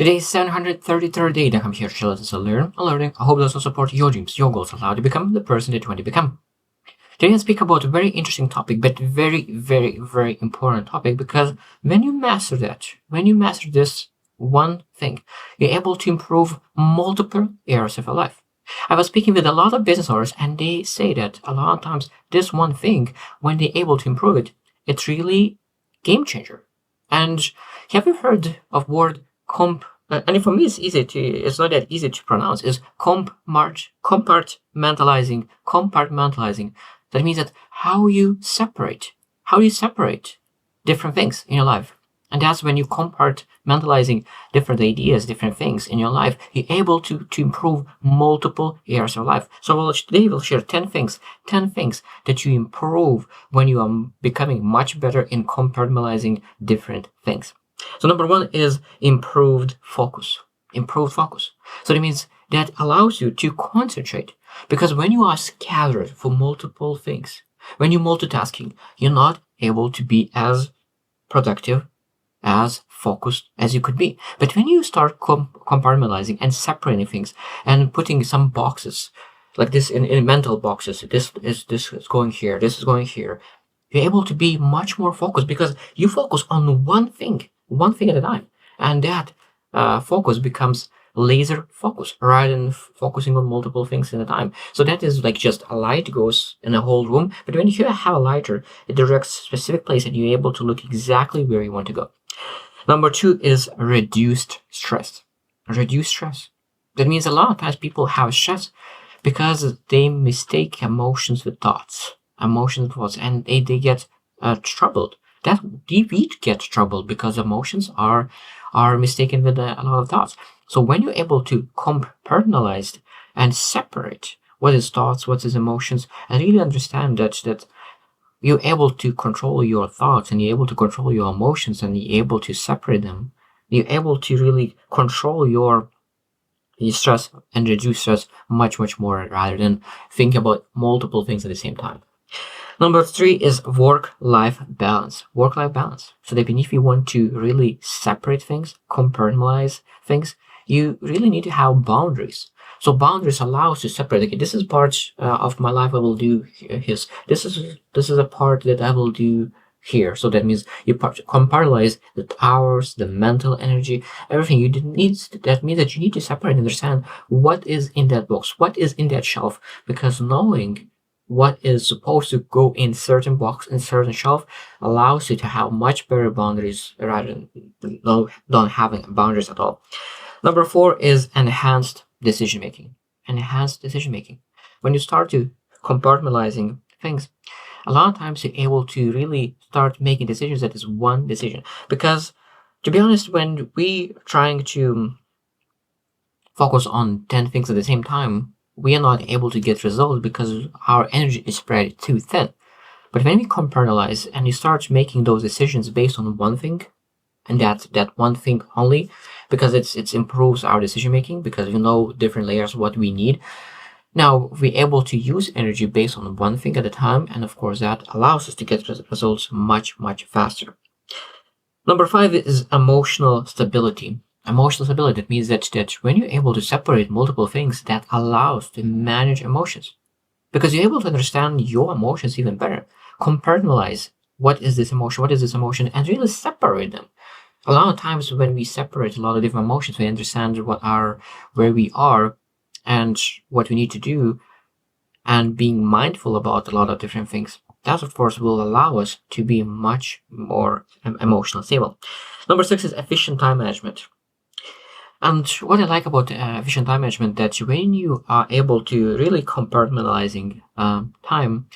Today is 733rd day that I'm here to let us learn and learning. I hope this will support your dreams, your goals, allow you to become the person that you want to become. Today I speak about a very interesting topic, but very, very, very important topic, because when you master that, when you master this one thing, you're able to improve multiple areas of your life. I was speaking with a lot of business owners, and they say that a lot of times this one thing, when they're able to improve it, it's really game changer. And have you heard of word and for me it's not that easy to pronounce, is compartmentalizing. That means that how you separate different things in your life. And that's when you compartmentalizing different ideas, different things in your life, you're able to improve multiple areas of life. So today we'll share 10 things that you improve when you are becoming much better in compartmentalizing different things. So number one is improved focus. So that means that allows you to concentrate, because when you are scattered for multiple things, when you're multitasking, you're not able to be as productive, as focused as you could be. But when you start compartmentalizing and separating things and putting some boxes like this in mental boxes, this is going here, this is going here, you're able to be much more focused, because you focus on one thing at a time, and that focus becomes laser focus rather than focusing on multiple things at a time. So that is like just a light goes in a whole room, but when you have a lighter, it directs a specific place and you're able to look exactly where you want to go. Number two is reduced stress. That means a lot of times people have stress because they mistake emotions with thoughts, and they get troubled. That we get troubled because emotions are mistaken with a lot of thoughts. So when you're able to compartmentalize and separate what is thoughts, what is emotions, and really understand that you're able to control your thoughts and you're able to control your emotions and you're able to separate them, you're able to really control your stress and reduce stress much more, rather than thinking about multiple things at the same time. Number three is work-life balance. So that if you want to really separate things, compartmentalize things, you really need to have boundaries. So boundaries allow us to separate. Okay, this is part of my life I will do this. This is a part that I will do here. So that means you compartmentalize the hours, the mental energy, everything you didn't need. That means that you need to separate and understand what is in that box, what is in that shelf, because knowing what is supposed to go in certain box and certain shelf allows you to have much better boundaries rather than not having boundaries at all. Number four is enhanced decision making. When you start to compartmentalizing things, a lot of times you're able to really start making decisions that is one decision. Because to be honest, when we trying to focus on 10 things at the same time, we are not able to get results because our energy is spread too thin. But when we compartmentalize and you start making those decisions based on one thing, and that one thing only, because it improves our decision making, because you know different layers what we need. Now we're able to use energy based on one thing at a time, and of course that allows us to get results much faster. Number five is emotional stability. That means that when you're able to separate multiple things, that allows to manage emotions, because you're able to understand your emotions even better. Compartmentalize what is this emotion, and really separate them. A lot of times when we separate a lot of different emotions, we understand where we are and what we need to do, and being mindful about a lot of different things. That, of course, will allow us to be much more emotionally stable. Number six is efficient time management. And what I like about efficient time management, that when you are able to really compartmentalizing time,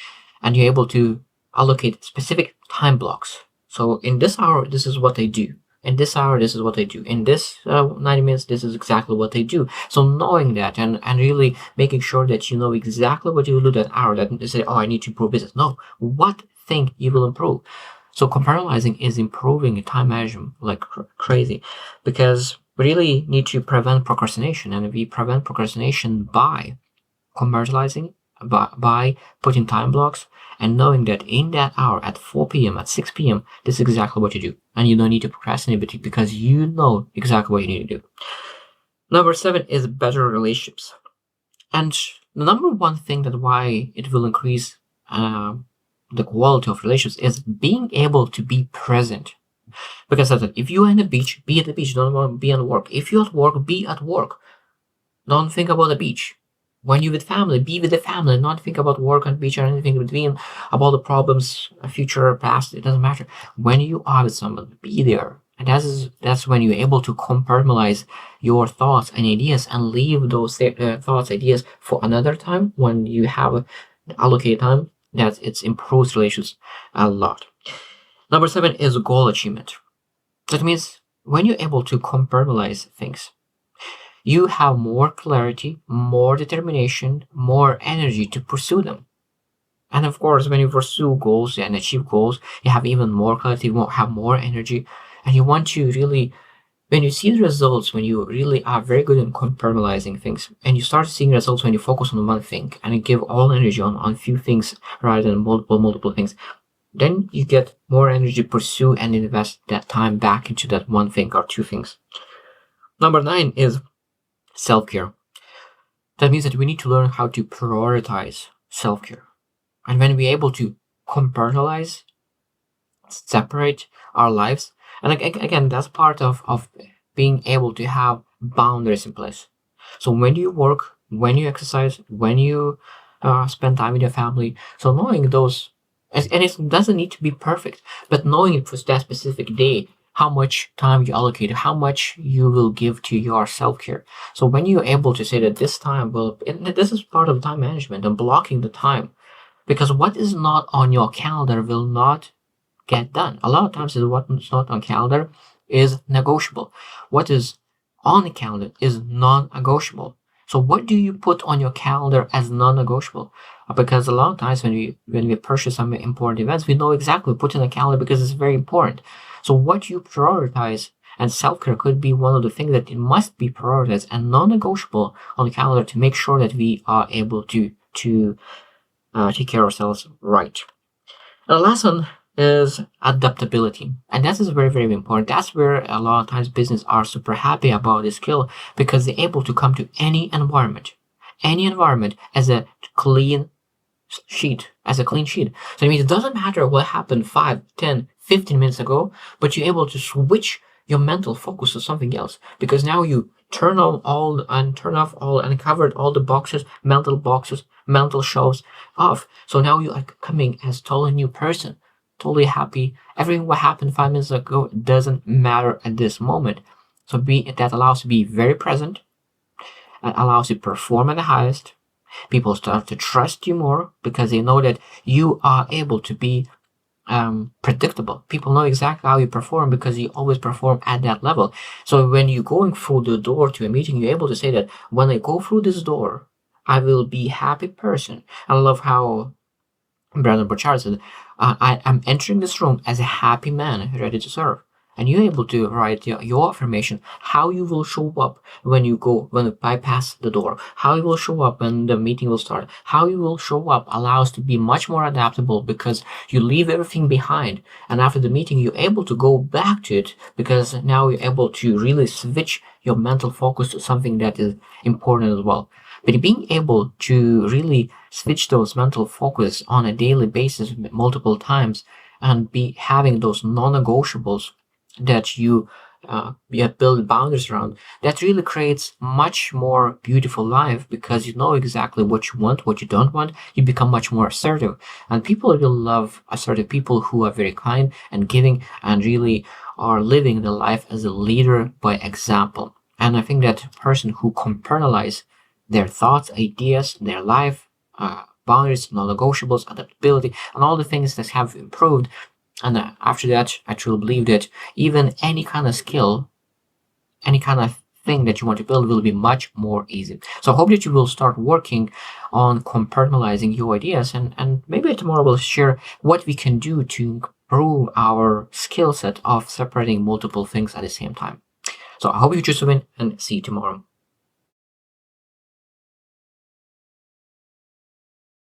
and you're able to allocate specific time blocks. So in this hour, this is what I do. In this hour, this is what I do. In this 90 minutes, this is exactly what I do. So knowing that and really making sure that you know exactly what you will do that hour, that you say, oh, I need to improve business. No, what thing you will improve. So compartmentalizing is improving time management like crazy, because we really need to prevent procrastination, and we prevent procrastination by compartmentalizing, by putting time blocks and knowing that in that hour at 4 p.m., at 6 p.m., this is exactly what you do. And you don't need to procrastinate because you know exactly what you need to do. Number 7 is better relationships. And the number one thing that why it will increase the quality of relationships is being able to be present. Because if you're on the beach, be at the beach. Don't want to be at work. If you're at work, be at work. Don't think about the beach. When you're with family, be with the family. Not think about work and beach or anything between, about the problems, future or past. It doesn't matter. When you are with someone, be there. And that's when you're able to compartmentalize your thoughts and ideas and leave those thoughts, ideas for another time when you have allocated time. That it improves relations a lot. Number 7 is goal achievement. That means when you're able to compartmentalize things, you have more clarity, more determination, more energy to pursue them. And of course, when you pursue goals and achieve goals, you have even more clarity, you have more energy, and you want to really, when you see the results, when you really are very good in compartmentalizing things, and you start seeing results when you focus on one thing and you give all energy on few things rather than multiple things, then you get more energy to pursue and invest that time back into that one thing or two things. Number 9 is self-care. That means that we need to learn how to prioritize self-care. And when we're able to compartmentalize, separate our lives, and again, that's part of being able to have boundaries in place. So when you work, when you exercise, when you spend time with your family, so knowing those, and it doesn't need to be perfect, but knowing for that specific day, how much time you allocate, how much you will give to your self-care. So when you're able to say that this time this is part of time management and blocking the time, because what is not on your calendar will not get done. A lot of times what's not on calendar is negotiable. What is on the calendar is non-negotiable. So what do you put on your calendar as non-negotiable? Because a lot of times when we purchase some important events, we know exactly put in a calendar because it's very important. So what you prioritize, and self-care could be one of the things that it must be prioritized and non-negotiable on the calendar to make sure that we are able to take care of ourselves right. And the last one is adaptability. And that is very, very important. That's where a lot of times business are super happy about this skill because they're able to come to any environment as a clean sheet. So it means it doesn't matter what happened 5, 10, 15 minutes ago, but you're able to switch your mental focus to something else because now you turn off all and covered all the boxes, mental shelves off. So now you are coming as totally new person, totally happy. Everything what happened 5 minutes ago doesn't matter at this moment. So that allows you to be very present. It allows you to perform at the highest. People start to trust you more because they know that you are able to be predictable. People know exactly how you perform because you always perform at that level. So when you're going through the door to a meeting, you're able to say that when I go through this door, I will be a happy person. I love how Brandon Burchard said, I'm entering this room as a happy man ready to serve. And you're able to write your affirmation, how you will show up when you bypass the door, how you will show up when the meeting will start, how you will show up allows to be much more adaptable because you leave everything behind. And after the meeting, you're able to go back to it because now you're able to really switch your mental focus to something that is important as well. But being able to really switch those mental focus on a daily basis multiple times and be having those non-negotiables that you build boundaries around, that really creates much more beautiful life because you know exactly what you want, what you don't want. You become much more assertive, and people will love assertive people who are very kind and giving and really are living their life as a leader by example. And I think that person who compartmentalize their thoughts, ideas, their life, boundaries, non-negotiables, adaptability, and all the things that have improved. And after that, I truly believe that even any kind of skill, any kind of thing that you want to build will be much more easy. So I hope that you will start working on compartmentalizing your ideas, and maybe tomorrow we'll share what we can do to improve our skill set of separating multiple things at the same time. So I hope you choose to win and see you tomorrow.